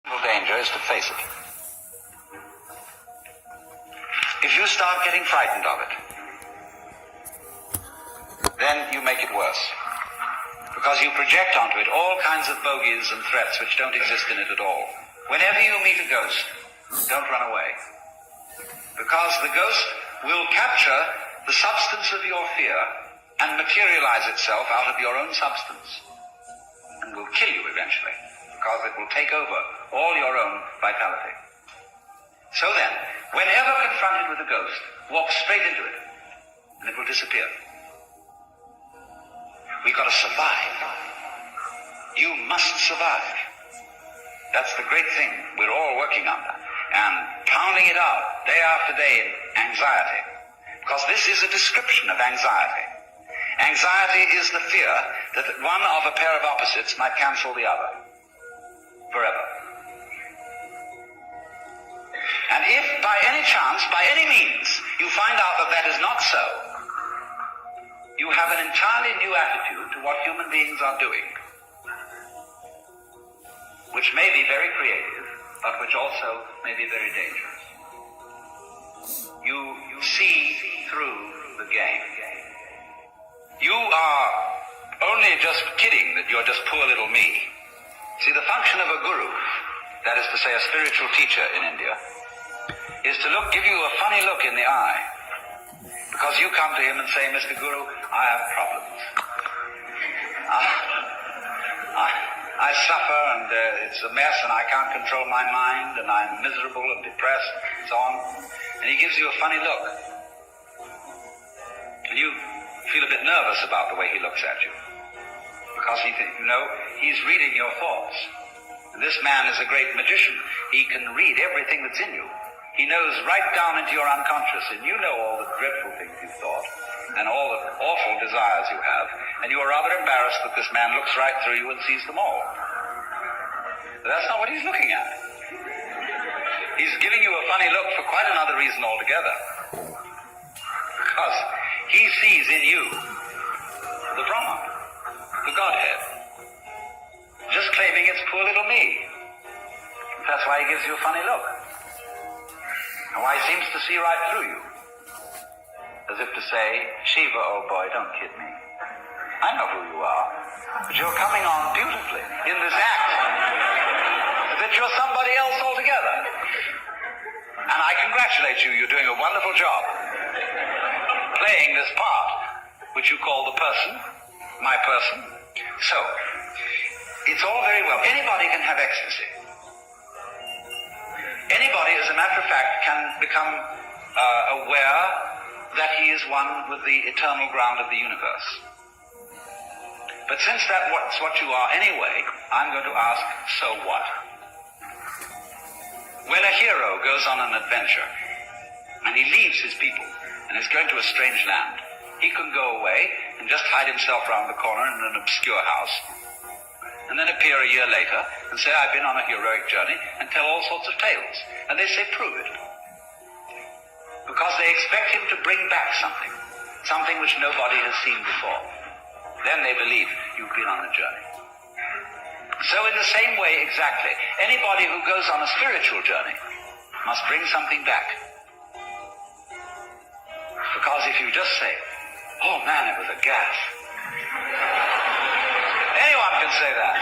The danger is to face it. If you start getting frightened of it, then you make it worse. Because you project onto it all kinds of bogies and threats which don't exist in it at all. Whenever you meet a ghost, don't run away. Because the ghost will capture the substance of your fear and materialize itself out of your own substance and will kill you eventually, because it will take over all your own vitality. So then, whenever confronted with a ghost, walk straight into it and it will disappear. We've got to survive. You must survive. That's the great thing we're all working under. And pounding it out day after day in anxiety. Because this is a description of anxiety. Anxiety is the fear that one of a pair of opposites might cancel the other. Forever. And if by any chance, by any means, you find out that that is not so, you have an entirely new attitude to what human beings are doing, which may be very creative, but which also may be very dangerous. You see through the game. You are only just kidding that you're just poor little me. See, the function of a guru, that is to say a spiritual teacher in India, is to give you a funny look in the eye. Because you come to him and say, Mr. Guru, I have problems. I suffer and it's a mess and I can't control my mind and I'm miserable and depressed and so on. And he gives you a funny look. And you feel a bit nervous about the way he looks at you. Because he's reading your thoughts. And this man is a great magician. He can read everything that's in you. He knows right down into your unconscious, and you know all the dreadful things you've thought, and all the awful desires you have, and you are rather embarrassed that this man looks right through you and sees them all. But that's not what he's looking at. He's giving you a funny look for quite another reason altogether. Because he sees in you the Brahman, the Godhead, just claiming it's poor little me. That's why he gives you a funny look. And why he seems to see right through you. As if to say, Shiva, oh boy, don't kid me. I know who you are. But you're coming on beautifully in this act. That you're somebody else altogether. And I congratulate you. You're doing a wonderful job. Playing this part, which you call the person, my person. So, it's all very well. Anybody can have ecstasy. Anybody, as a matter of fact, can become aware that he is one with the eternal ground of the universe. But since that's what you are anyway, I'm going to ask, so what? When a hero goes on an adventure, and he leaves his people, and is going to a strange land, he can go away and just hide himself round the corner in an obscure house, and then appear a year later and say, I've been on a heroic journey, and tell all sorts of tales. And they say, prove it. Because they expect him to bring back something which nobody has seen before. Then they believe you've been on a journey. So in the same way, exactly, anybody who goes on a spiritual journey must bring something back. Because if you just say, oh man, it was a gas. Anyone can say that.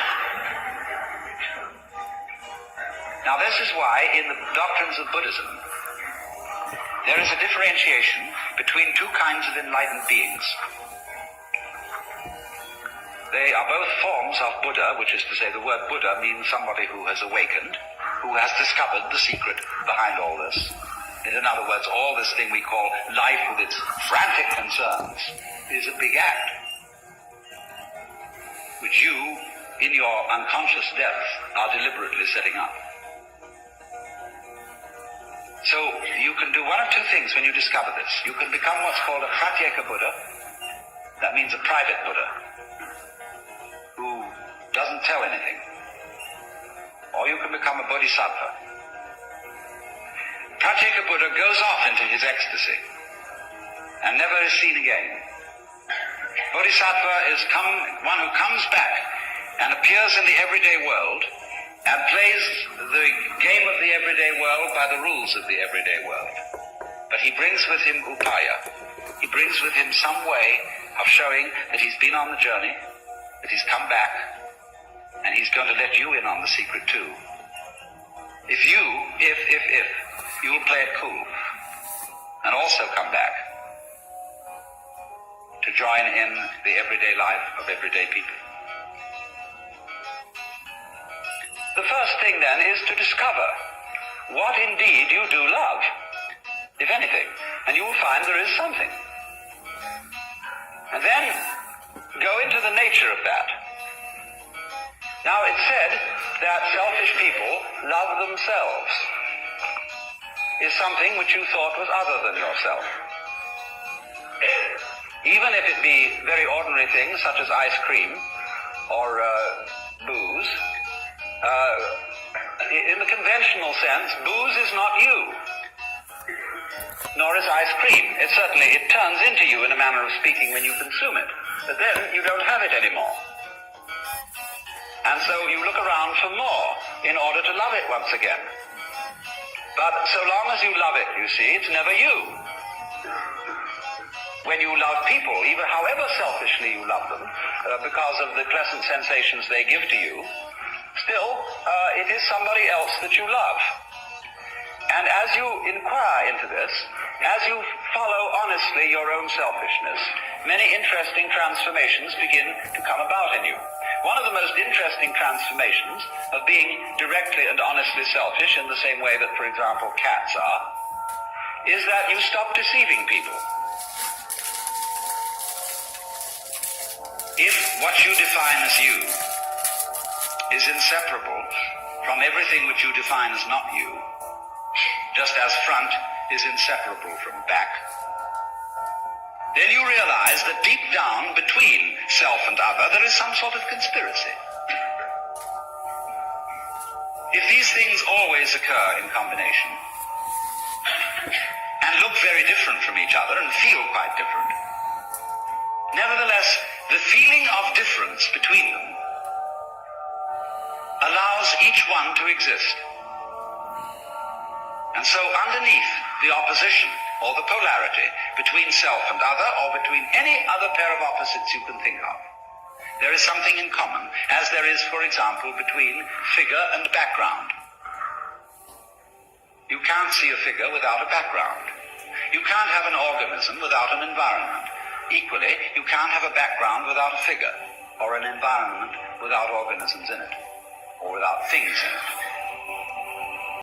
Now this is why in the doctrines of Buddhism there is a differentiation between two kinds of enlightened beings. They are both forms of Buddha, which is to say the word Buddha means somebody who has awakened, who has discovered the secret behind all this. In other words, all this thing we call life with its frantic concerns is a big act, which you, in your unconscious depth, are deliberately setting up. So you can do one of two things when you discover this. You can become what's called a Pratyeka Buddha. That means a private Buddha, who doesn't tell anything. Or you can become a Bodhisattva. Pratyeka Buddha goes off into his ecstasy and never is seen again. Bodhisattva is one who comes back and appears in the everyday world and plays the game of the everyday world by the rules of the everyday world. But he brings with him upaya. He brings with him some way of showing that he's been on the journey, that he's come back, and he's going to let you in on the secret too. If you'll play it cool and also come back to join in the everyday life of everyday people. The first thing then is to discover what indeed you do love, if anything, and you will find there is something. And then go into the nature of that. Now it's said that selfish people love themselves, is something which you thought was other than yourself. Even if it be very ordinary things such as ice cream or booze, in the conventional sense, booze is not you, nor is ice cream. It turns into you in a manner of speaking when you consume it, but then you don't have it anymore. And so you look around for more in order to love it once again. But so long as you love it, you see, it's never you. When you love people, even however selfishly you love them, because of the pleasant sensations they give to you, still, it is somebody else that you love. And as you inquire into this, as you follow honestly your own selfishness, many interesting transformations begin to come about in you. One of the most interesting transformations of being directly and honestly selfish, in the same way that, for example, cats are, is that you stop deceiving people. If what you define as you is inseparable from everything which you define as not you, just as front is inseparable from back, then you realize that deep down between self and other there is some sort of conspiracy. If these things always occur in combination and look very different from each other and feel quite different, nevertheless the feeling of difference between them allows each one to exist. And so underneath the opposition or the polarity between self and other, or between any other pair of opposites you can think of, there is something in common, as there is, for example, between figure and background. You can't see a figure without a background. You can't have an organism without an environment. Equally, you can't have a background without a figure, or an environment without organisms in it, or without things in it.